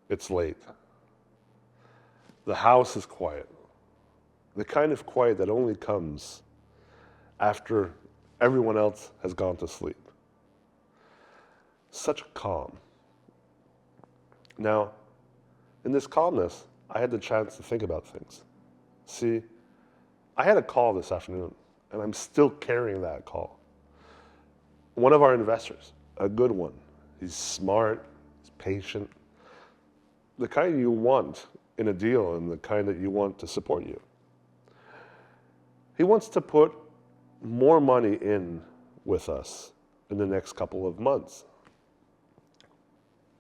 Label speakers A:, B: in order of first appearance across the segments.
A: It's late. The house is quiet. The kind of quiet that only comes after everyone else has gone to sleep. Such a calm. Now, in this calmness, I had the chance to think about things. See, I had a call this afternoon, and I'm still carrying that call. One of our investors, a good one. He's smart, he's patient, the kind you want in a deal and the kind that you want to support you. He wants to put more money in with us in the next couple of months.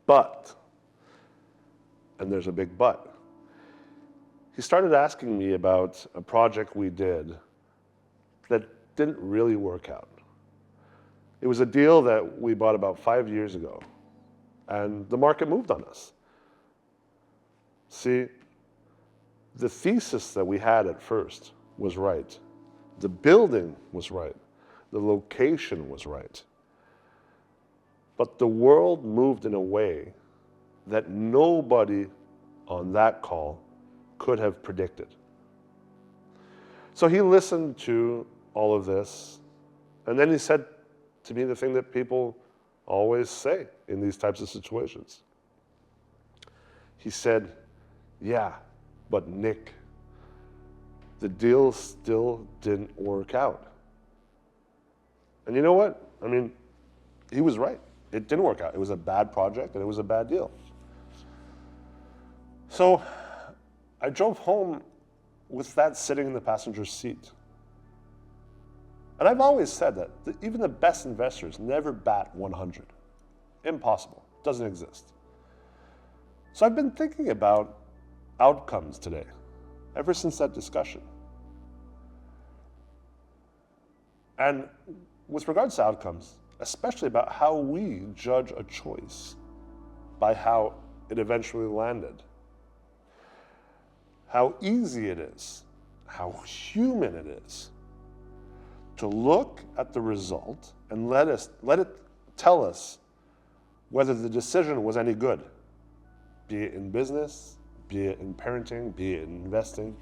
A: But, and there's a big but, he started asking me about a project we did that didn't really work out. It was a deal that we bought about 5 years ago, and the market moved on us. See, the thesis that we had at first was right. The building was right. The location was right. But the world moved in a way that nobody on that call could have predicted. So he listened to all of this, and then he said to me the thing that people always say in these types of situations. He said, "Yeah, but Nick, the deal still didn't work out." And you know what? I mean, he was right. It didn't work out. It was a bad project and it was a bad deal. So I drove home with that sitting in the passenger seat. And I've always said that even the best investors never bat 100. Impossible. Doesn't exist. So I've been thinking about outcomes today, ever since that discussion. And with regards to outcomes, especially about how we judge a choice by how it eventually landed. How easy it is, how human it is to look at the result and let it tell us whether the decision was any good, be it in business, be it in parenting, be it in investing.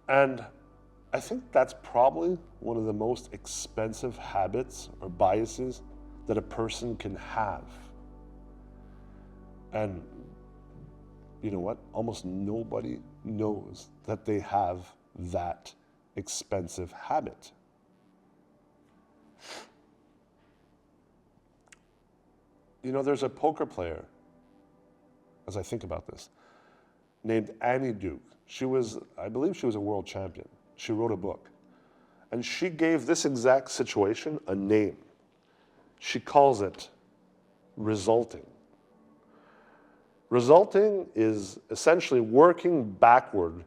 A: And I think that's probably one of the most expensive habits or biases that a person can have. And you know what? Almost nobody knows that they have that expensive habit. You know, there's a poker player, as I think about this, named Annie Duke. I believe she was a world champion. She wrote a book. And she gave this exact situation a name. She calls it resulting. Resulting is essentially working backward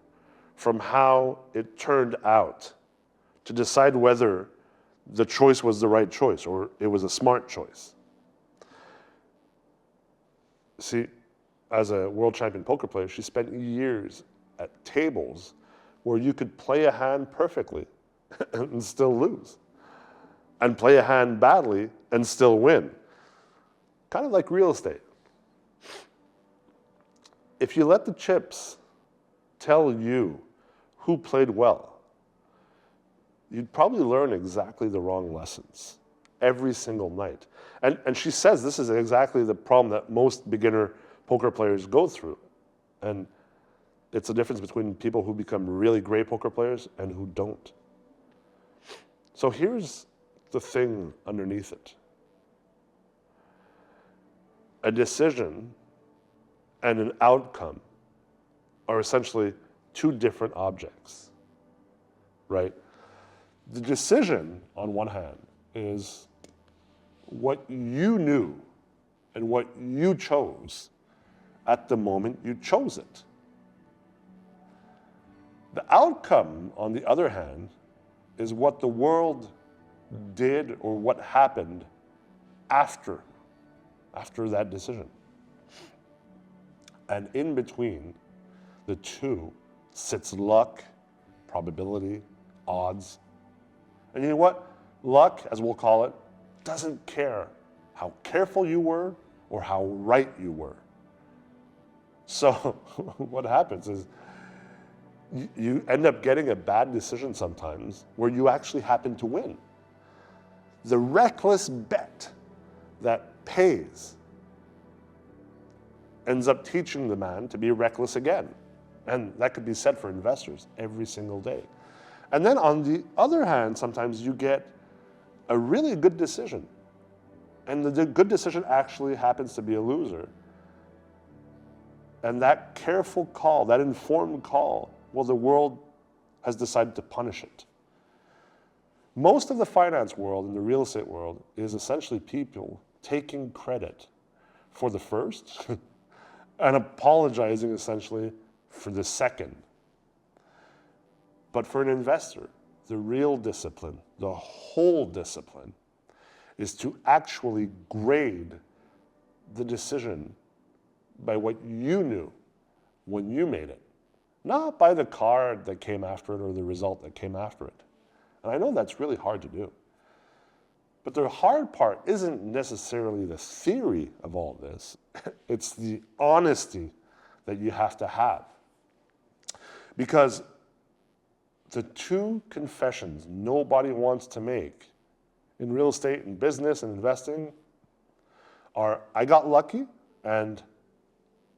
A: from how it turned out to decide whether the choice was the right choice or it was a smart choice. See, as a world champion poker player, she spent years at tables where you could play a hand perfectly and still lose, and play a hand badly and still win. Kind of like real estate. If you let the chips tell you who played well, you'd probably learn exactly the wrong lessons every single night. And she says this is exactly the problem that most beginner poker players go through. And it's the difference between people who become really great poker players and who don't. So here's the thing underneath it. A decision and an outcome are essentially two different objects, right? The decision, on one hand, is what you knew and what you chose at the moment you chose it. The outcome, on the other hand, is what the world did or what happened after that decision. And in between the two sits luck, probability, odds. And you know what? Luck, as we'll call it, doesn't care how careful you were or how right you were. So what happens is you end up getting a bad decision sometimes where you actually happen to win. The reckless bet that pays ends up teaching the man to be reckless again. And that could be said for investors every single day. And then on the other hand, sometimes you get a really good decision. And the good decision actually happens to be a loser. And that careful call, that informed call, well, the world has decided to punish it. Most of the finance world and the real estate world is essentially people taking credit for the first and apologizing essentially for the second. But for an investor, the real discipline, the whole discipline, is to actually grade the decision by what you knew when you made it, not by the card that came after it or the result that came after it. And I know that's really hard to do. But the hard part isn't necessarily the theory of all this. It's the honesty that you have to have. Because the two confessions nobody wants to make in real estate and business and investing are, I got lucky and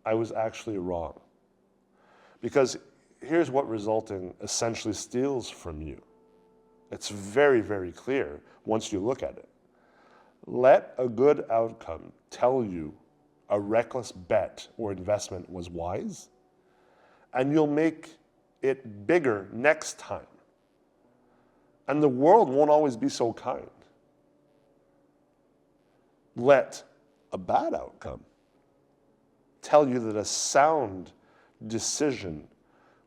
A: I was actually wrong. Because here's what resulting essentially steals from you. It's very, very clear once you look at it. Let a good outcome tell you a reckless bet or investment was wise, and you'll make it bigger next time. And the world won't always be so kind. Let a bad outcome tell you that a sound decision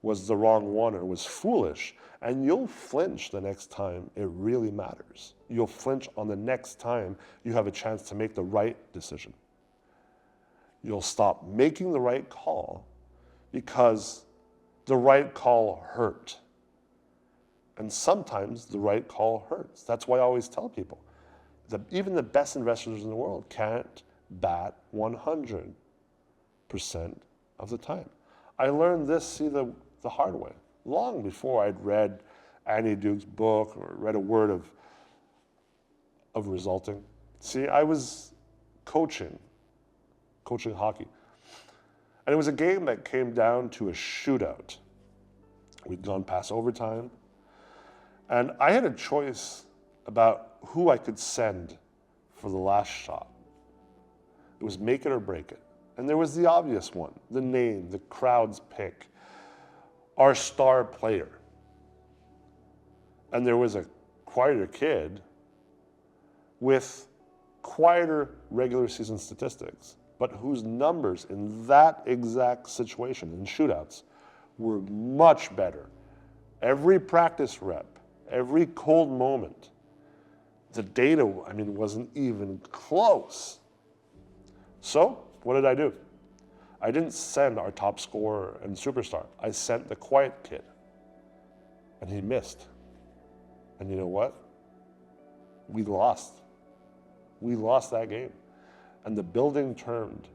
A: was the wrong one or was foolish, and you'll flinch the next time it really matters. You'll flinch on the next time you have a chance to make the right decision. You'll stop making the right call because the right call hurt. And sometimes the right call hurts. That's why I always tell people that even the best investors in the world can't bat 100% of the time. I learned this, the hard way, long before I'd read Annie Duke's book or read a word of resulting. See, I was coaching hockey. And it was a game that came down to a shootout. We'd gone past overtime. And I had a choice about who I could send for the last shot. It was make it or break it. And there was the obvious one, the name, the crowd's pick, our star player. And there was a quieter kid with quieter regular season statistics, but whose numbers in that exact situation, in shootouts, were much better. Every practice rep, every cold moment, the data, wasn't even close. So, what did I do? I didn't send our top scorer and superstar. I sent the quiet kid. And he missed. And you know what? We lost. We lost that game. And the building turned.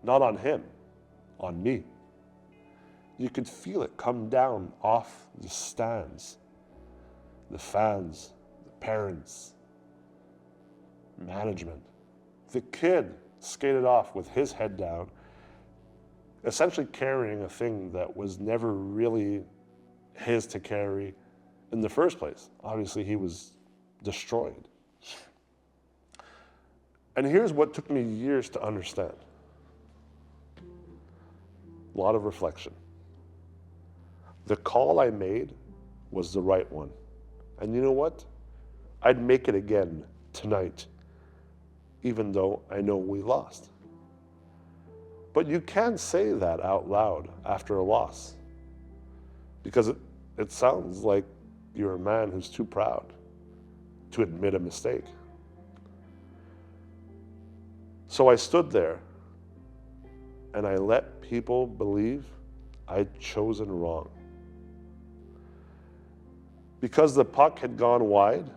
A: Not on him, on me. You could feel it come down off the stands. The fans, the parents, management. The kid skated off with his head down, essentially carrying a thing that was never really his to carry in the first place. Obviously, he was destroyed. And here's what took me years to understand. A lot of reflection. The call I made was the right one. And you know what? I'd make it again tonight, even though I know we lost. But you can't say that out loud after a loss, because it sounds like you're a man who's too proud to admit a mistake. So I stood there and I let people believe I'd chosen wrong. Because the puck had gone wide,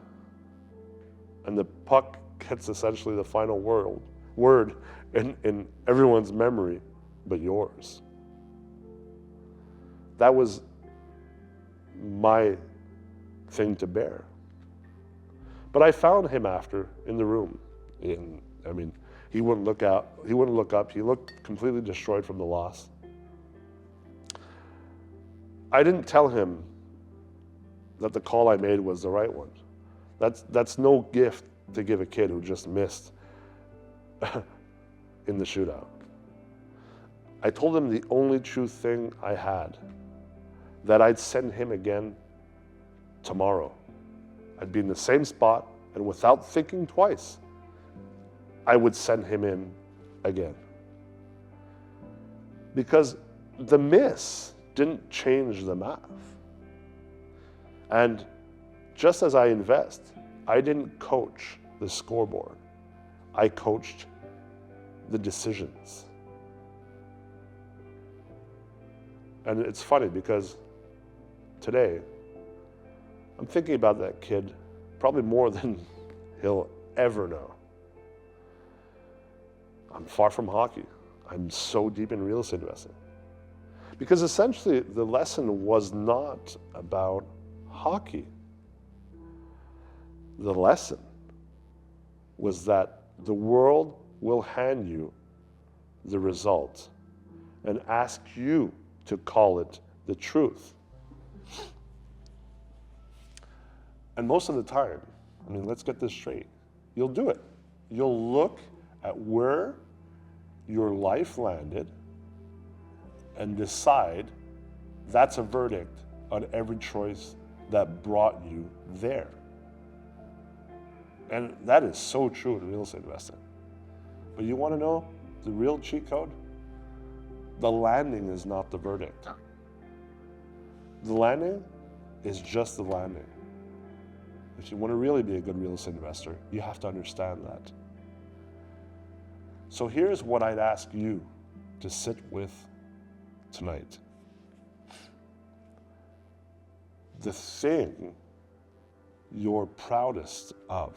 A: and the puck gets essentially the final word word in everyone's memory but yours. That was my thing to bear. But I found him after in the room. He wouldn't look out. He wouldn't look up. He looked completely destroyed from the loss. I didn't tell him that the call I made was the right one. That's no gift to give a kid who just missed in the shootout. I told him the only true thing I had, that I'd send him again tomorrow. I'd be in the same spot, and without thinking twice, I would send him in again. Because the miss didn't change the math. And just as I invest, I didn't coach the scoreboard. I coached the decisions. And it's funny because today, I'm thinking about that kid probably more than he'll ever know. I'm far from hockey. I'm so deep in real estate investing. Because essentially, the lesson was not about hockey. The lesson was that the world will hand you the result and ask you to call it the truth. And most of the time, let's get this straight, you'll do it. You'll look at where your life landed and decide that's a verdict on every choice that brought you there. And that is so true in real estate investing. But you want to know the real cheat code? The landing is not the verdict. The landing is just the landing. If you want to really be a good real estate investor, you have to understand that. So here's what I'd ask you to sit with tonight. The thing you're proudest of.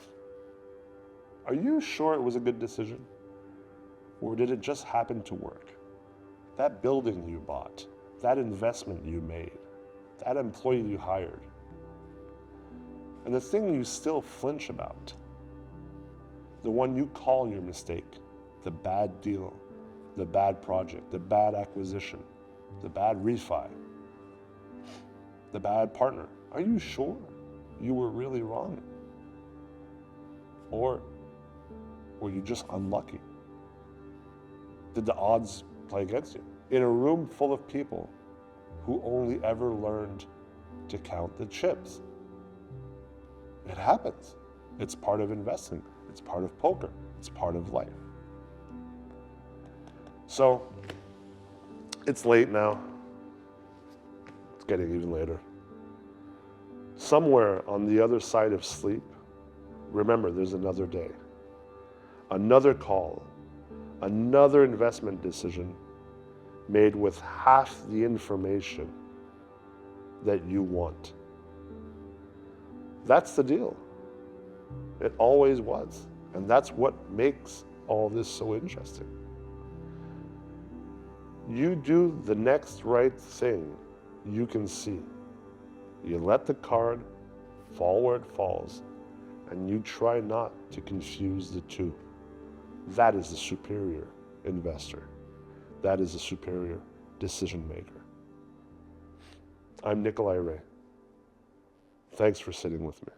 A: Are you sure it was a good decision? Or did it just happen to work? That building you bought, that investment you made, that employee you hired, and the thing you still flinch about, the one you call your mistake, the bad deal, the bad project, the bad acquisition, the bad refi, the bad partner. Are you sure you were really wrong? Or were you just unlucky? Did the odds play against you? In a room full of people who only ever learned to count the chips. It happens. It's part of investing. It's part of poker. It's part of life. So, it's late now. It's getting even later. Somewhere on the other side of sleep, remember there's another day, another call, another investment decision made with half the information that you want. That's the deal. It always was. And that's what makes all this so interesting. You do the next right thing you can see. You let the card fall where it falls, and you try not to confuse the two. That is the superior investor. That is the superior decision maker. I'm Nikolai Ray. Thanks for sitting with me.